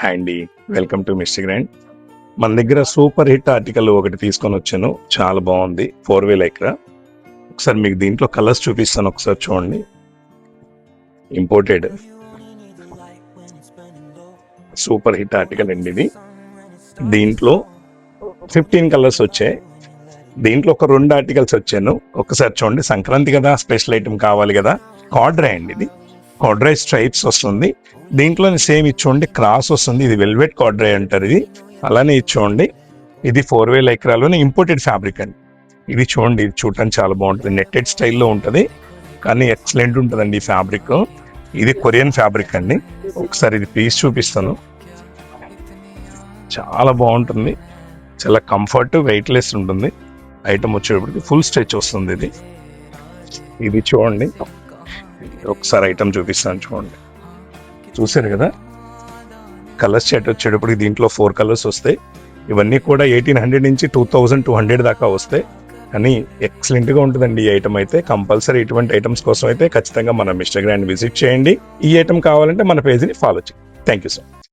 Hi అండి, welcome to mister grand. మన దగ్గర సూపర్ హిట్ ఆర్టికల్ ఒకటి తీసుకొని వచ్చాను, చాలా బాగుంది. 4-wheel Lycra. ఒకసారి మీకు దీంట్లో కలర్స్ చూపిస్తాను, ఒకసారి చూడండి. ఇంపోర్టెడ్ సూపర్ హిట్ ఆర్టికల్ అండి ఇది. దీంట్లో 15 కలర్స్ వచ్చాయి. దీంట్లో ఒక 2 ఆర్టికల్స్ వచ్చాను. ఒకసారి చూడండి, సంక్రాంతి కదా, స్పెషల్ ఐటమ్ కావాలి కదా. కార్డ్రై అండి ఇది. కార్డ్రై స్ట్రైప్స్ వస్తుంది. దీంట్లోనే సేమ్ ఇచ్చోండి, క్రాస్ వస్తుంది. ఇది వెల్వెట్ కార్డ్రై అంటారు ఇది. అలానే ఇచ్చోండి, ఇది 4-wheel లైక్రాలోనే ఇంపోర్టెడ్ ఫ్యాబ్రిక్ అండి. ఇది చూడండి, ఇది చూడటానికి చాలా బాగుంటుంది. నెట్టెడ్ స్టైల్లో ఉంటుంది, కానీ ఎక్సలెంట్ ఉంటుందండి ఈ ఫ్యాబ్రిక్. ఇది కొరియన్ ఫ్యాబ్రిక్ అండి. ఒకసారి ఇది పీస్ చూపిస్తాను. చాలా బాగుంటుంది, చాలా కంఫర్ట్, వెయిట్లెస్ ఉంటుంది. ఐటమ్ వచ్చేటప్పటికి ఫుల్ స్ట్రెచ్ వస్తుంది. ఇది చూడండి, ఒకసారి ఐటమ్ చూపిస్తాను చూడండి. చూసారు కదా, కలర్స్ సెట్ వచ్చేటప్పుడు దీంట్లో 4 కలర్స్ వస్తాయి. ఇవన్నీ కూడా 1800 నుంచి 2200 దాకా వస్తాయి. కానీ ఎక్సలెంట్గా ఉంటుందండి ఈ ఐటమ్ అయితే. కంపల్సరీ ఇటువంటి ఐటమ్స్ కోసం అయితే ఖచ్చితంగా మన మిస్టర్ గ్రాండ్ విజిట్ చేయండి. ఈ ఐటమ్ కావాలంటే మన పేజ్ని ఫాలో చేయండి. Thank you so much.